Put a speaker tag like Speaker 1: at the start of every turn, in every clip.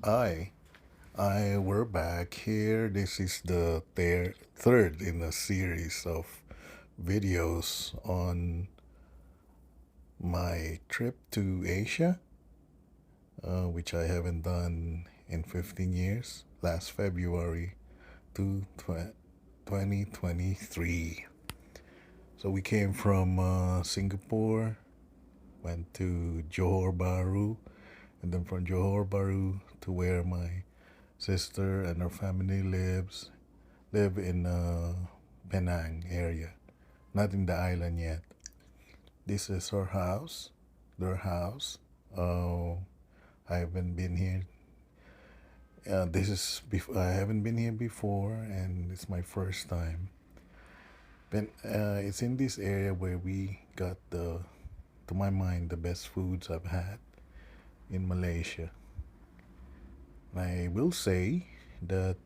Speaker 1: Hi, we're back here. This is the third in a series of videos on my trip to Asia, which I haven't done in 15 years. Last February to 2023. So we came from Singapore, went to Johor Bahru, and then from Johor Bahru to where my sister and her family live in Penang area, not in the island yet. This is her house, their house. Uh, I haven't been here. I haven't been here before, and it's my first time. It's in this area where we got to my mind, the best foods I've had in Malaysia. I will say that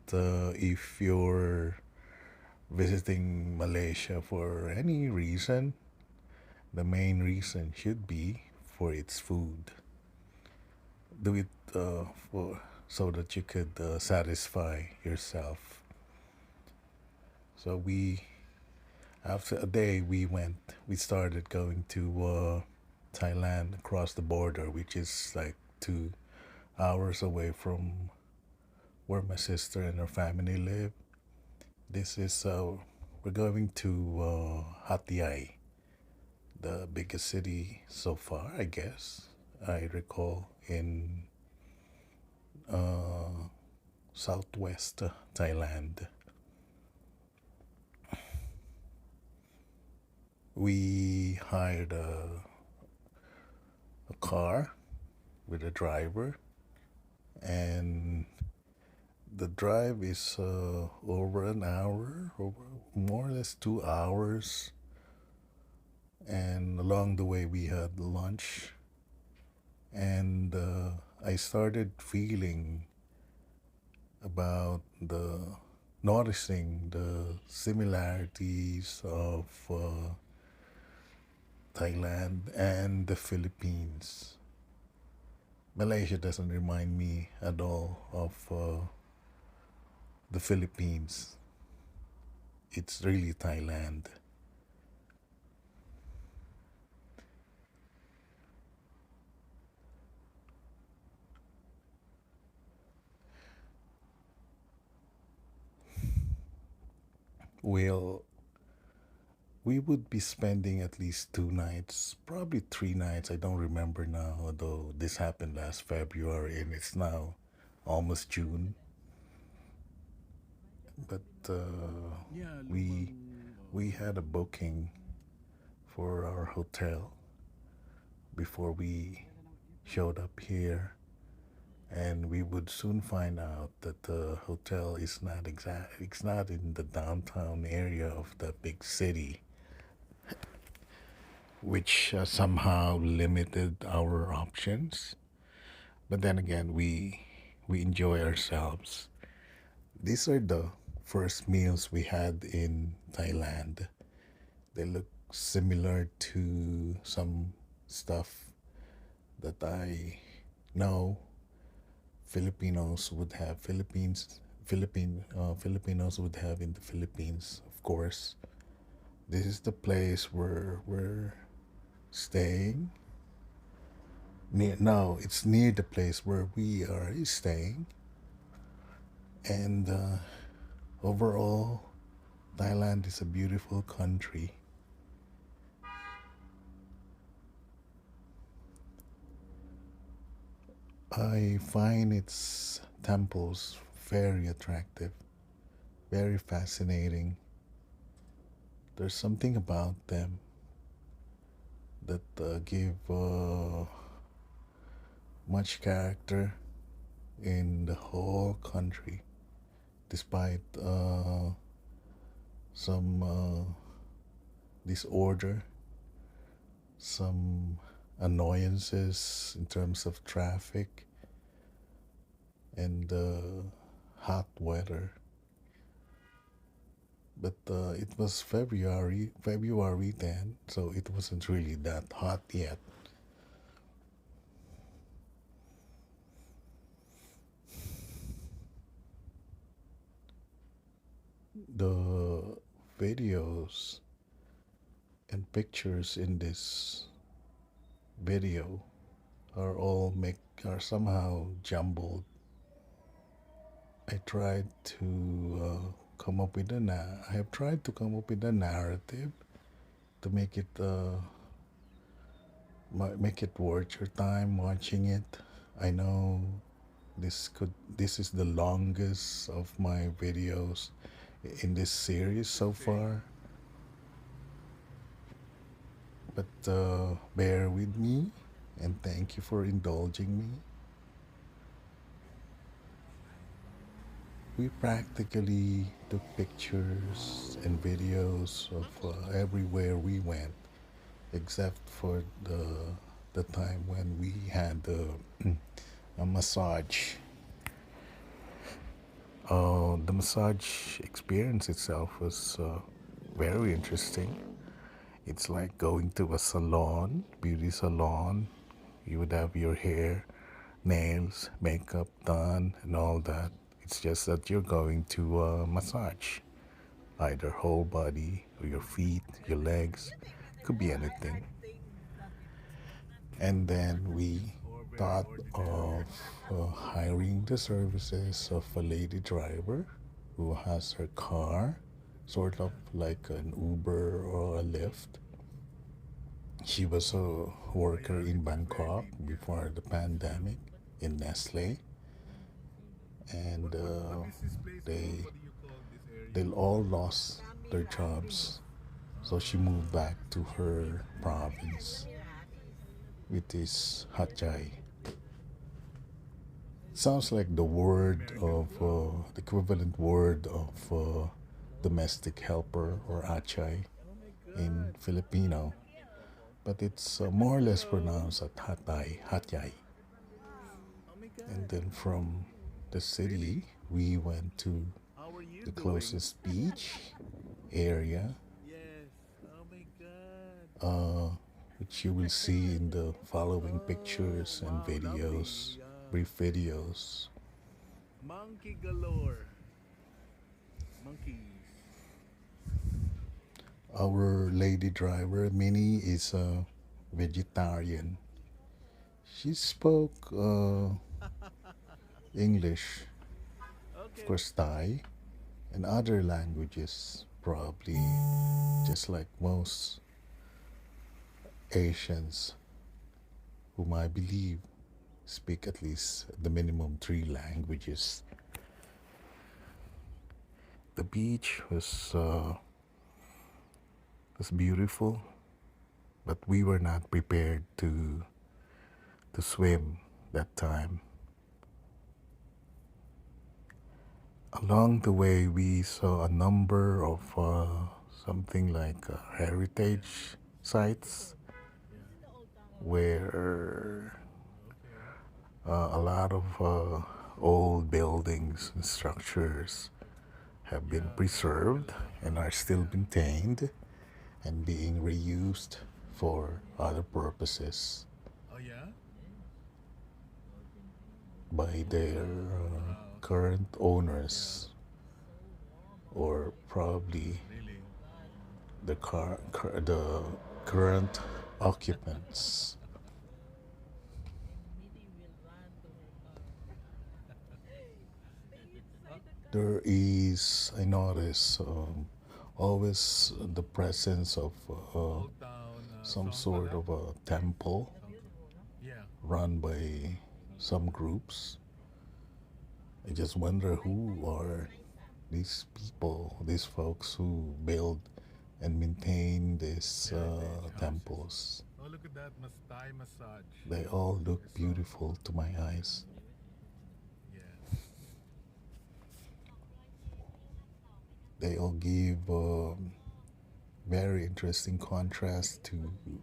Speaker 1: if you're visiting Malaysia for any reason, the main reason should be for its food. Do it for so that you could satisfy yourself. So after a day, we started going to Thailand across the border, which is like 2 hours away from where my sister and her family live. This is we're going to Hatiai, the biggest city so far, I guess. I recall in uh, southwest Thailand. We hired a car with a driver, and the drive is over an hour, over more or less 2 hours. And along the way, we had lunch, and I started feeling about noticing the similarities of Thailand and the Philippines. Malaysia doesn't remind me at all of the Philippines. It's really Thailand. Well, we would be spending at least 2 nights, probably 3 nights. I don't remember now, although this happened last February and it's now almost June. But we had a booking for our hotel before we showed up here, and we would soon find out that the hotel is not exact. It's not in the downtown area of the big city, which somehow limited our options. But then again, we enjoy ourselves. These are the first meals we had in Thailand. They look similar to some stuff that I know Filipinos would have in the Philippines. Of course, this is the place where we're staying. It's near the place where we are staying, and overall, Thailand is a beautiful country. I find its temples very attractive, very fascinating. There's something about them that give much character in the whole country, despite some disorder, some annoyances in terms of traffic and hot weather. But it was February then, so it wasn't really that hot yet. the videos and pictures in this video are somehow jumbled. I tried to come up with I have tried to come up with a narrative to make it worth your time watching it. I know this is the longest of my videos in this series so far, but bear with me and thank you for indulging me. We practically took pictures and videos of everywhere we went, except for the time when we had a massage. The massage experience itself was very interesting. It's like going to a salon, beauty salon. You would have your hair, nails, makeup done, and all that. It's just that you're going to a massage, either whole body or your feet, your legs, could be anything. And then we thought of hiring the services of a lady driver who has her car, sort of like an Uber or a Lyft. She was a worker in Bangkok before the pandemic in Nestle, and they they all lost their jobs. So she moved back to her province, which is Hatay. Sounds like the word of the equivalent word of domestic helper or achay in Filipino, but it's more or less pronounced at Hatay, Hatyay. And then from the city, we went to the closest beach area, uh, which you will see in the following pictures and videos, brief videos.
Speaker 2: Monkey galore. Monkeys.
Speaker 1: Our lady driver, Minnie, is a vegetarian. She spoke English, of
Speaker 2: Okay.
Speaker 1: course, Thai, and other languages, probably just like most Asians, whom I believe speak at least the minimum three languages. The beach was beautiful, but we were not prepared to swim that time. Along the way, we saw a number of something like heritage sites where
Speaker 2: Okay.
Speaker 1: a lot of old buildings and structures have been
Speaker 2: Yeah.
Speaker 1: preserved and are still
Speaker 2: Yeah.
Speaker 1: maintained and being reused for other purposes
Speaker 2: Oh yeah.
Speaker 1: by their
Speaker 2: Wow.
Speaker 1: current
Speaker 2: Yeah.
Speaker 1: owners, or probably
Speaker 2: Really.
Speaker 1: the current occupants. There is, I notice, always the presence of
Speaker 2: Old Town
Speaker 1: some
Speaker 2: song
Speaker 1: sort
Speaker 2: pala.
Speaker 1: of a temple
Speaker 2: Song. Yeah.
Speaker 1: run by some groups. I just wonder who are these people, these folks who build and maintain these
Speaker 2: Heritage houses.
Speaker 1: temples.
Speaker 2: Oh, look at that Thai massage.
Speaker 1: They all look
Speaker 2: I saw.
Speaker 1: beautiful to my eyes.
Speaker 2: Yeah.
Speaker 1: They all give very interesting contrast to
Speaker 2: Yeah.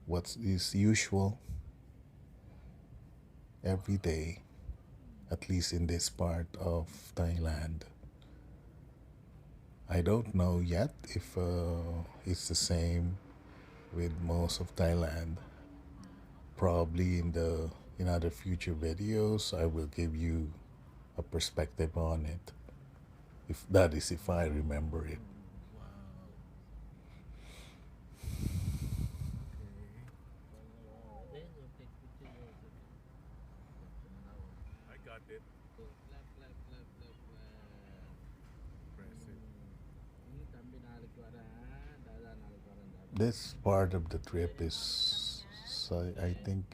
Speaker 1: what is usual every day, at least in this part of Thailand. I don't know yet if it's the same with most of Thailand. Probably in other future videos, I will give you a perspective on it. If that is, if I remember it.
Speaker 2: Wow. Okay. I got it. Impressive.
Speaker 1: This part of the trip is, so I think,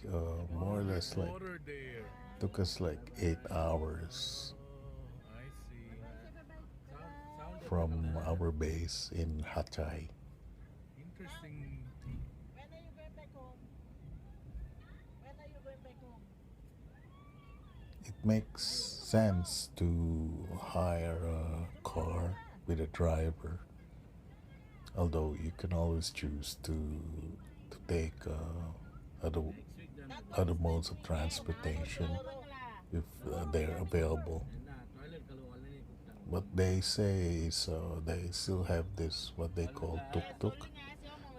Speaker 1: more or
Speaker 2: Oh, there's
Speaker 1: less like
Speaker 2: water there.
Speaker 1: took us like 8 hours
Speaker 2: Oh, I see.
Speaker 1: from our base in Hachai.
Speaker 2: Interesting.
Speaker 1: It makes sense to hire a car with a driver, although you can always choose to take other other modes of transportation if they're available. What they say is they still have this what they call tuk tuk,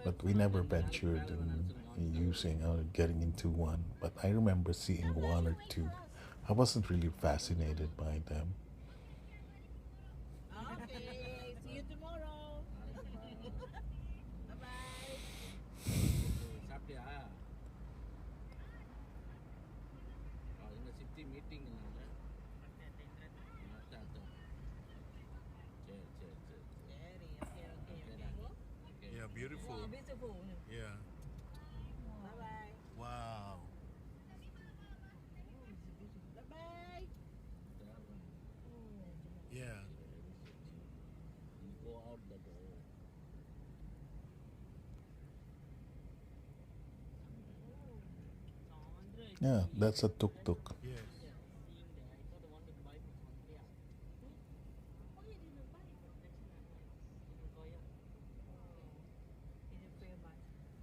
Speaker 1: but we never ventured in using or getting into one. But I remember seeing one or two. I wasn't really fascinated by them.
Speaker 2: Yeah, beautiful. Yeah. Wow. Yeah.
Speaker 1: Yeah, that's a tuk tuk.
Speaker 2: Yes.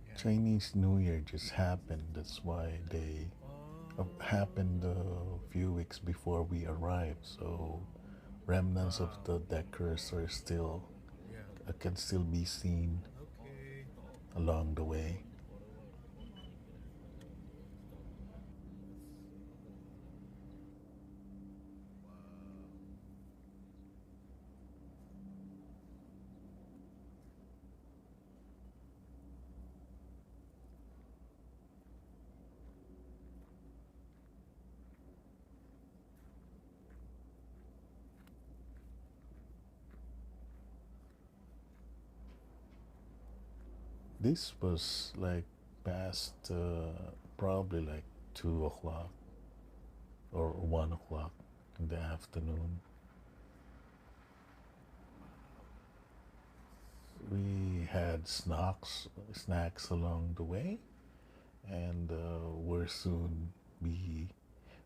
Speaker 2: Yeah.
Speaker 1: Chinese New Year just happened. That's why they happened
Speaker 2: Oh.
Speaker 1: a few weeks before we arrived. So remnants of
Speaker 2: Wow.
Speaker 1: the decors are still
Speaker 2: Yeah.
Speaker 1: can still be seen
Speaker 2: Okay.
Speaker 1: along the way.
Speaker 2: Wow.
Speaker 1: This was like past probably like 2 o'clock or 1 o'clock in the afternoon.
Speaker 2: Wow.
Speaker 1: We had snacks along the way, and we're soon be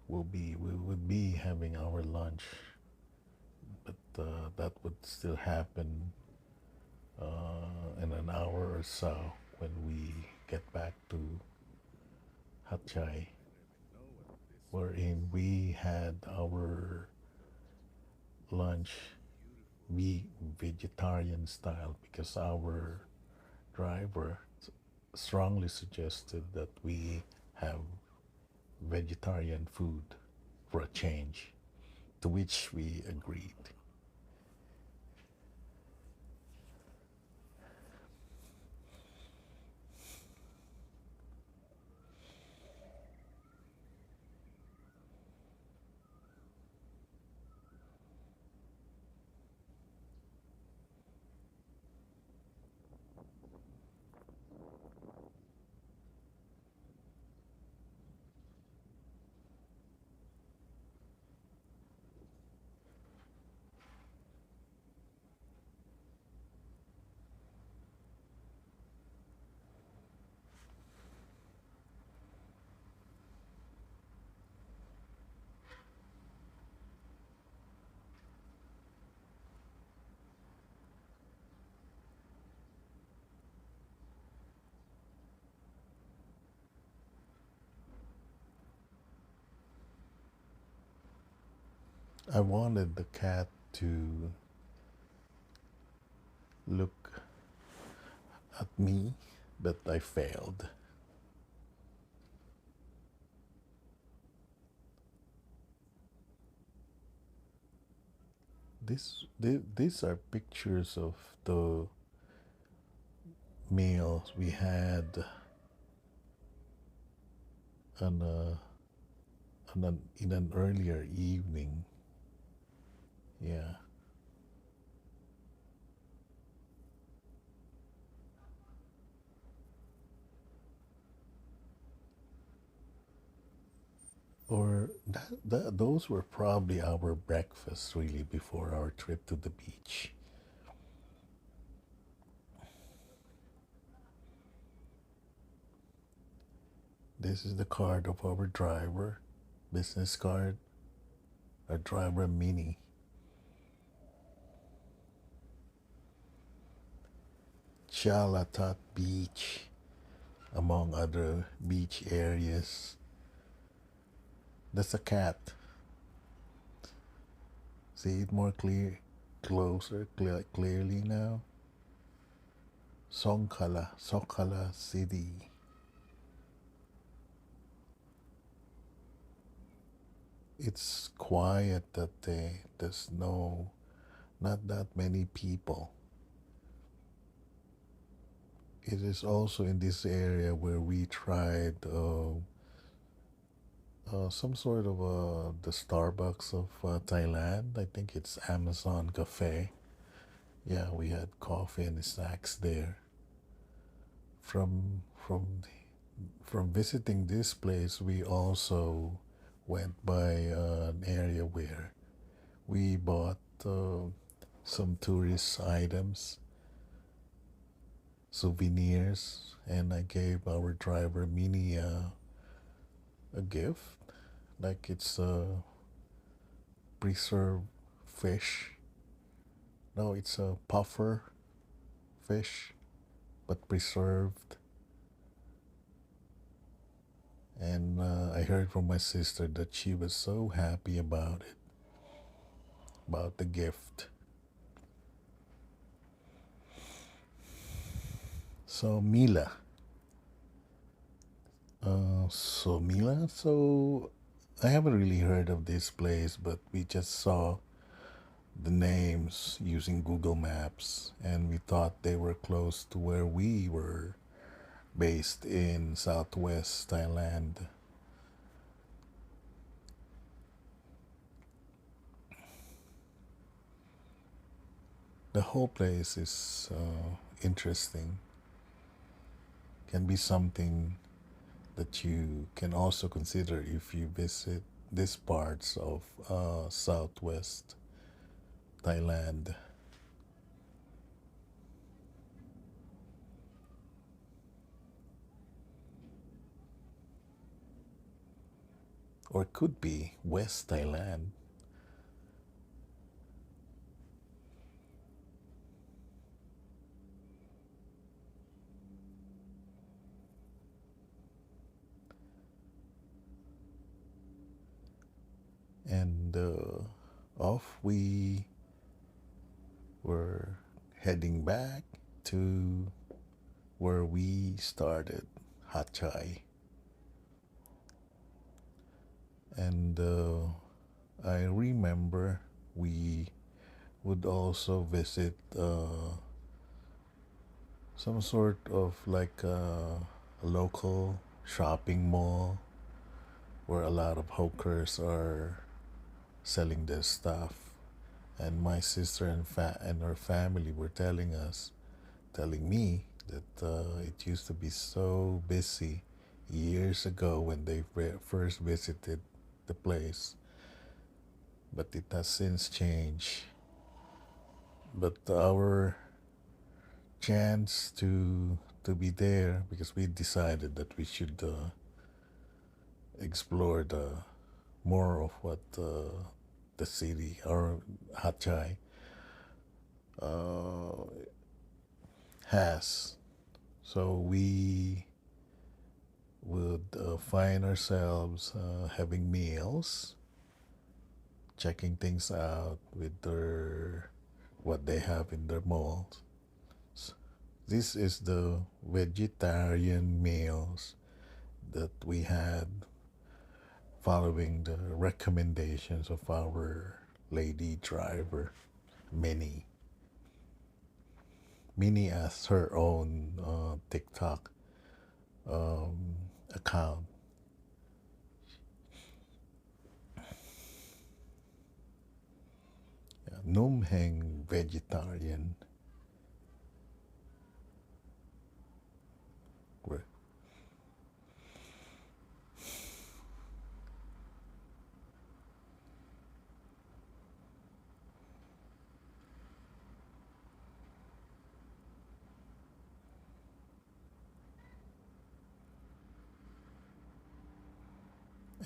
Speaker 1: we would be having our lunch, but that would still happen in an hour or so when we get back to Hatchai,
Speaker 2: I don't even know what this is.
Speaker 1: wherein we had our lunch
Speaker 2: Beautiful.
Speaker 1: we vegetarian style because our driver strongly suggested that we have vegetarian food for a change, to which we agreed. I wanted the cat to look at me, but I failed. these are pictures of the meals we had on in an earlier evening. Yeah. Or those were probably our breakfasts really before our trip to the beach. This is the card of our driver, business card, our driver mini. Chalatat Beach, among other beach areas. That's a cat. See it more clearly now. Songkala City. It's quiet that day. There's not that many people. It is also in this area where we tried some sort of the Starbucks of Thailand. I think it's Amazon Cafe. Yeah, we had coffee and snacks there. From from from visiting this place, we also went by an area where we bought some tourist items, souvenirs, and I gave our driver Mini a gift, like it's a preserved fish. No, it's a puffer fish, but preserved. And I heard from my sister that she was so happy about it, about the gift. So Mila, so I haven't really heard of this place, but we just saw the names using Google Maps, and we thought they were close to where we were based in southwest Thailand. The whole place is interesting, can be something that you can also consider if you visit these parts of southwest Thailand. Or it could be West Thailand. And off we were heading back to where we started, Hachai. And I remember we would also visit some sort of like a local shopping mall where a lot of hawkers are selling their stuff. And my sister and her family were telling me that it used to be so busy years ago when they first visited the place, but it has since changed. But our chance to be there, because we decided that we should explore the more of what the city or Hachai uh, has. So we would find ourselves having meals, checking things out with their what they have in their malls. This is the vegetarian meals that we had following the recommendations of our lady driver. Minnie. Minnie has her own TikTok account. Yeah, Num Heng vegetarian.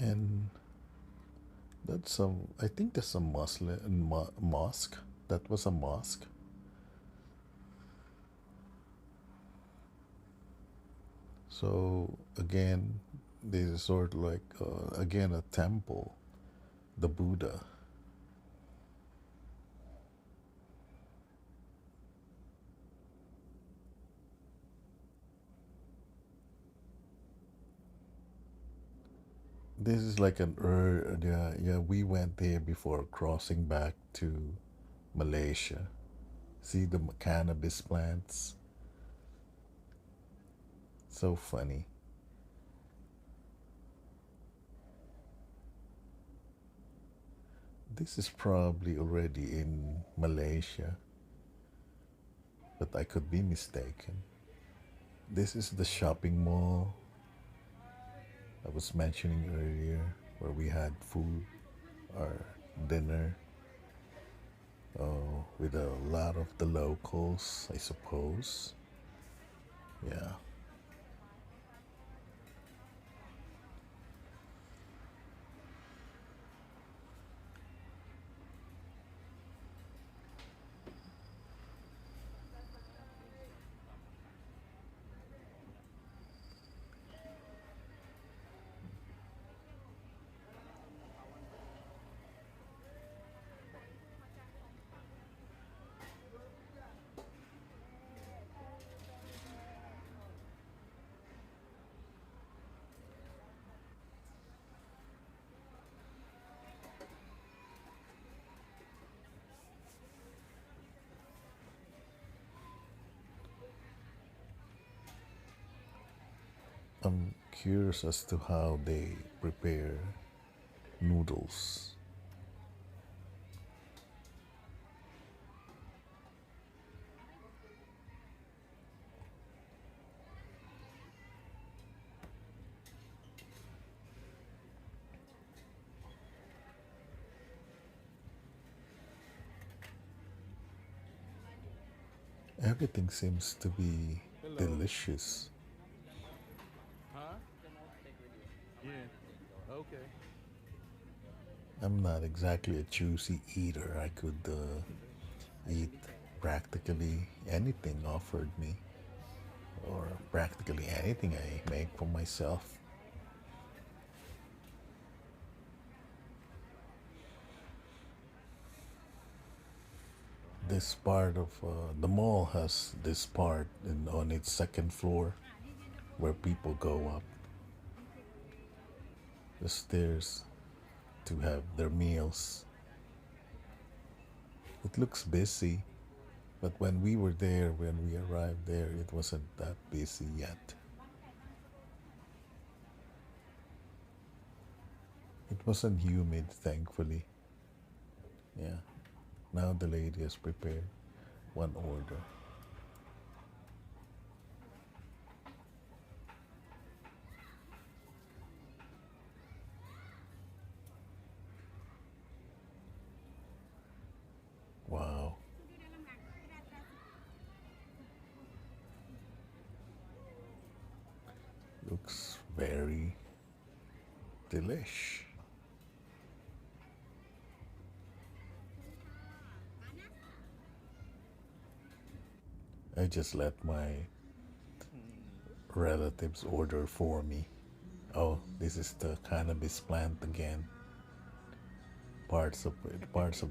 Speaker 1: And that's some. I think that's a Muslim mosque. That was a mosque. So again, this is sort of like again a temple, the Buddha. This is like yeah, yeah. We went there before crossing back to Malaysia. See the cannabis plants. So funny. This is probably already in Malaysia, but I could be mistaken. This is the shopping mall I was mentioning earlier, where we had food or dinner with a lot of the locals, I suppose. Yeah, I'm curious as to how they prepare noodles. Everything seems to be
Speaker 2: Hello.
Speaker 1: delicious.
Speaker 2: Huh? Yeah. Okay.
Speaker 1: I'm not exactly a choosy eater. I could eat practically anything offered me, or practically anything I make for myself. This part of the mall has this part on its second floor where people go up the stairs to have their meals. It looks busy, but when we were there, when we arrived there, it wasn't that busy yet. It wasn't humid, thankfully. Yeah. Now the lady has prepared one order. Wow. Looks very delish. I just let my relatives order for me. Oh, this is the cannabis plant again. Parts of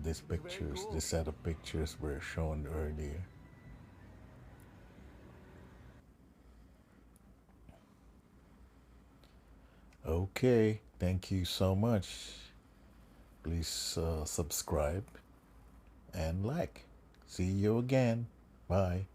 Speaker 1: these
Speaker 2: Very
Speaker 1: pictures,
Speaker 2: cool.
Speaker 1: this set of pictures were shown earlier. Okay, thank you so much. Please subscribe and like. See you again. Bye.